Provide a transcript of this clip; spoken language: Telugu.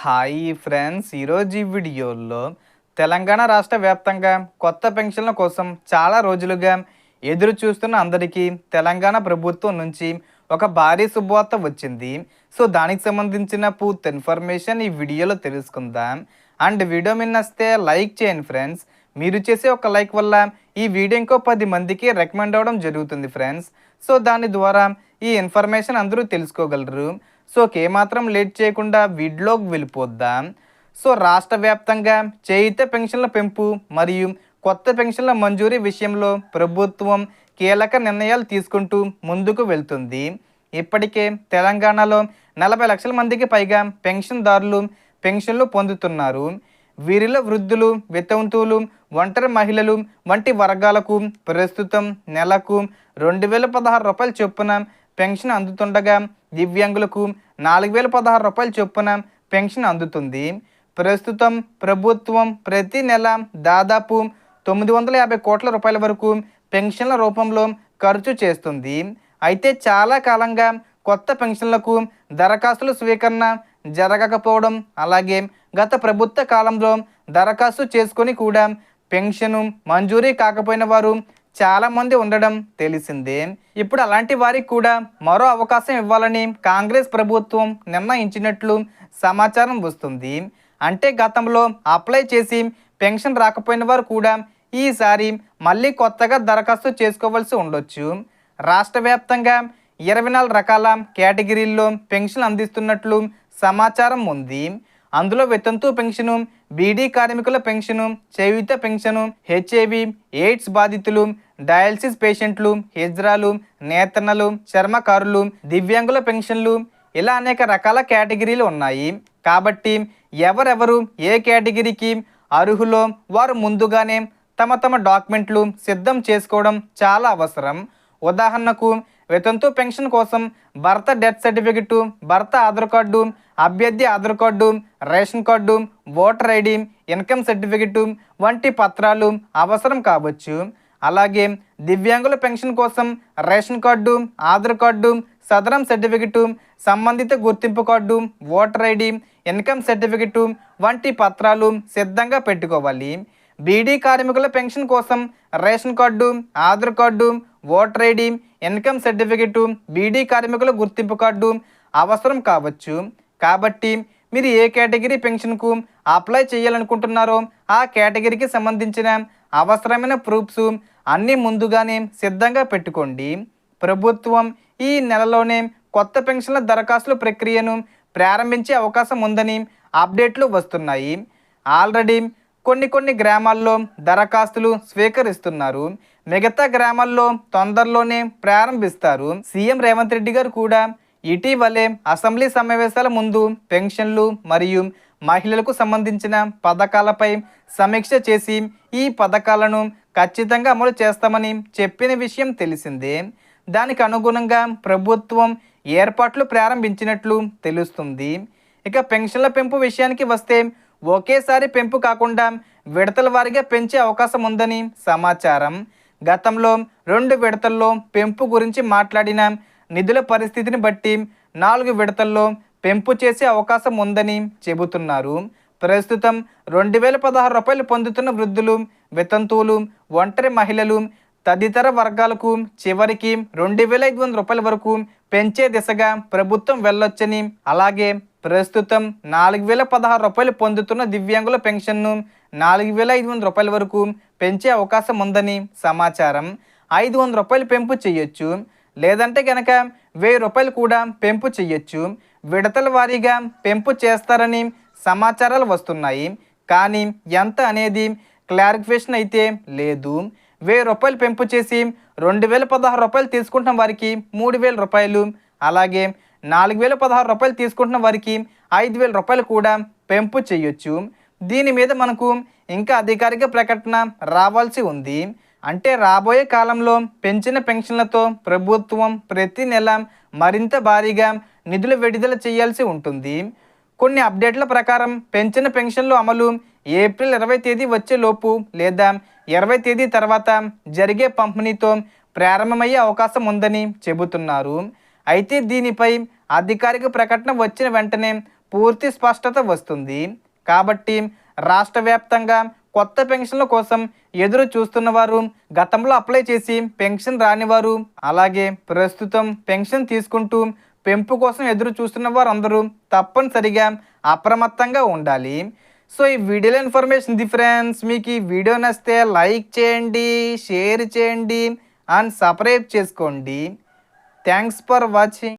హాయ్ ఫ్రెండ్స్, ఈరోజు ఈ వీడియోలో తెలంగాణ రాష్ట్ర వ్యాప్తంగా కొత్త పెన్షన్ల కోసం చాలా రోజులుగా ఎదురు చూస్తున్న అందరికీ తెలంగాణ ప్రభుత్వం నుంచి ఒక భారీ శుభవార్త వచ్చింది. సో దానికి సంబంధించిన పూర్తి ఇన్ఫర్మేషన్ ఈ వీడియోలో తెలుసుకుందాం. అండ్ వీడియో నచ్చితే లైక్ చేయండి ఫ్రెండ్స్. మీరు చేసే ఒక లైక్ వల్ల ఈ వీడియో ఇంకో 10 మందికి రికమెండ్ అవ్వడం జరుగుతుంది ఫ్రెండ్స్. సో దాని ద్వారా ఈ ఇన్ఫర్మేషన్ అందరూ తెలుసుకోగలరు. సో ఏమాత్రం లేట్ చేయకుండా వీడియోకి వెళ్ళిపోద్దాం. సో రాష్ట్ర వ్యాప్తంగా చేయూత పెన్షన్ల పెంపు మరియు కొత్త పెన్షన్ల మంజూరీ విషయంలో ప్రభుత్వం కీలక నిర్ణయాలు తీసుకుంటూ ముందుకు వెళ్తుంది. ఇప్పటికే తెలంగాణలో 40 లక్షల మందికి పైగా పెన్షన్దారులు పెన్షన్లు పొందుతున్నారు. వీరిలో వృద్ధులు, వితంతువులు, ఒంటరి మహిళలు వంటి వర్గాలకు ప్రస్తుతం నెలకు 2016 రూపాయల చొప్పున పెన్షన్ అందుతుండగా దివ్యాంగులకు 4016 రూపాయల చొప్పున పెన్షన్ అందుతుంది. ప్రస్తుతం ప్రభుత్వం ప్రతి నెల దాదాపు 950 కోట్ల రూపాయల వరకు పెన్షన్ల రూపంలో ఖర్చు చేస్తుంది. అయితే చాలా కాలంగా కొత్త పెన్షన్లకు దరఖాస్తుల స్వీకరణ జరగకపోవడం, అలాగే గత ప్రభుత్వ కాలంలో దరఖాస్తు చేసుకొని కూడా పెన్షన్ మంజూరీ కాకపోయిన వారు చాలామంది ఉండడం తెలిసిందే. ఇప్పుడు అలాంటి వారికి కూడా మరో అవకాశం ఇవ్వాలని కాంగ్రెస్ ప్రభుత్వం నిర్ణయించినట్లు సమాచారం వస్తుంది. అంటే గతంలో అప్లై చేసి పెన్షన్ రాకపోయిన వారు కూడా ఈసారి మళ్ళీ కొత్తగా దరఖాస్తు చేసుకోవాల్సి ఉండొచ్చు. రాష్ట్ర వ్యాప్తంగా 24 రకాల కేటగిరీల్లో పెన్షన్ అందిస్తున్నట్లు సమాచారం ఉంది. అందులో వితంతు పెన్షను, బీడీ కార్మికుల పెన్షను, చేయూత పెన్షను, హెచ్ఐవి ఎయిడ్స్ బాధితులు, డయాలసిస్ పేషెంట్లు, హిజ్రాలు, నేతన్నలు, చర్మకారులు, దివ్యాంగుల పెన్షన్లు, ఇలా అనేక రకాల కేటగిరీలు ఉన్నాయి. కాబట్టి ఎవరెవరు ఏ కేటగిరీకి అర్హులో వారు ముందుగానే తమ డాక్యుమెంట్లు సిద్ధం చేసుకోవడం చాలా అవసరం. ఉదాహరణకు వితంతు పెన్షన్ కోసం భర్త డెత్ సర్టిఫికెట్, భర్త ఆధార్ కార్డు, అభ్యర్థి Aadhaar card, ration card, voter ID, income certificate వంటి పత్రాలు అవసరం కావచ్చు. అలాగే దివ్యాంగుల పెన్షన్ కోసం రేషన్ కార్డు, ఆధార్ కార్డు, సదరం సర్టిఫికెట్, సంబంధిత గుర్తింపు card, voter ID, income certificate వంటి పత్రాలు సిద్ధంగా పెట్టుకోవాలి. బీడీ కార్మికుల పెన్షన్ కోసం ration card, Aadhaar card, voter ID, income certificate, beedi కార్మికుల గుర్తింపు కార్డు అవసరం కావచ్చు. కాబట్టి మీరు ఏ కేటగిరీ పెన్షన్కు అప్లై చేయాలనుకుంటున్నారో ఆ కేటగిరీకి సంబంధించిన అవసరమైన ప్రూఫ్స్ అన్నీ ముందుగానే సిద్ధంగా పెట్టుకోండి. ప్రభుత్వం ఈ నెలలోనే కొత్త పెన్షన్ల దరఖాస్తుల ప్రక్రియను ప్రారంభించే అవకాశం ఉందని అప్డేట్లు వస్తున్నాయి. ఆల్రెడీ కొన్ని గ్రామాల్లో దరఖాస్తులు స్వీకరిస్తున్నారు. మిగతా గ్రామాల్లో తొందరలోనే ప్రారంభిస్తారు. సీఎం రేవంత్ రెడ్డి గారు కూడా ఇటీవలే అసెంబ్లీ సమావేశాల ముందు పెన్షన్లు మరియు మహిళలకు సంబంధించిన పథకాలపై సమీక్ష చేసి ఈ పథకాలను ఖచ్చితంగా అమలు చేస్తామని చెప్పిన విషయం తెలిసిందే. దానికి అనుగుణంగా ప్రభుత్వం ఏర్పాట్లు ప్రారంభించినట్లు తెలుస్తుంది. ఇక పెన్షన్ల పెంపు విషయానికి వస్తే ఒకేసారి పెంపు కాకుండా విడతల వారీగా పెంచే అవకాశం ఉందని సమాచారం. గతంలో 2 విడతల్లో పెంపు గురించి మాట్లాడిన నిధుల పరిస్థితిని బట్టి 4 విడతల్లో పెంపు చేసే అవకాశం ఉందని చెబుతున్నారు. ప్రస్తుతం 2016 రూపాయలు పొందుతున్న వృద్ధులు, వితంతువులు, ఒంటరి మహిళలు తదితర వర్గాలకు చివరికి 2500 రూపాయల వరకు పెంచే దిశగా ప్రభుత్వం వెళ్ళొచ్చని, అలాగే ప్రస్తుతం 4016 రూపాయలు పొందుతున్న దివ్యాంగుల పెన్షన్ను 4500 రూపాయల వరకు పెంచే అవకాశం ఉందని సమాచారం. 500 రూపాయలు పెంపు చేయొచ్చు, లేదంటే కనుక 1000 రూపాయలు కూడా పెంపు చేయొచ్చు. విడతల వారీగా పెంపు చేస్తారని సమాచారాలు వస్తున్నాయి. కానీ ఎంత అనేది క్లారిఫికేషన్ అయితే లేదు. 1000 రూపాయలు పెంపు చేసి 2016 రూపాయలు తీసుకుంటున్న వారికి 3000 రూపాయలు, అలాగే 4016 రూపాయలు తీసుకుంటున్న వారికి 5000 రూపాయలు కూడా పెంపు చేయొచ్చు. దీని మీద మనకు ఇంకా అధికారిక ప్రకటన రావాల్సి ఉంది. అంటే రాబోయే కాలంలో పెంచిన పెన్షన్లతో ప్రభుత్వం ప్రతి నెల మరింత భారీగా నిధులు విడుదల చేయాల్సి ఉంటుంది. కొన్ని అప్డేట్ల ప్రకారం పెంచిన పెన్షన్లు అమలు ఏప్రిల్ 20 తేదీ వచ్చేలోపు లేదా 20 తేదీ తర్వాత జరిగే పంపిణీతో ప్రారంభమయ్యే అవకాశం ఉందని చెబుతున్నారు. అయితే దీనిపై అధికారిక ప్రకటన వచ్చిన వెంటనే పూర్తి స్పష్టత వస్తుంది. కాబట్టి రాష్ట్ర వ్యాప్తంగా కొత్త పెన్షన్ల కోసం ఎదురు చూస్తున్న వారు, గతంలో అప్లై చేసి పెన్షన్ రానివారు, అలాగే ప్రస్తుతం పెన్షన్ తీసుకుంటూ పెంపు కోసం ఎదురు చూస్తున్న వారు అందరూ తప్పనిసరిగా అప్రమత్తంగా ఉండాలి. సో ఈ వీడియోలో ఇన్ఫర్మేషన్ ఇది ఫ్రెండ్స్. మీకు ఈ వీడియో నచ్చితే లైక్ చేయండి, షేర్ చేయండి అండ్ సబ్స్క్రైబ్ చేసుకోండి. Thanks for watching.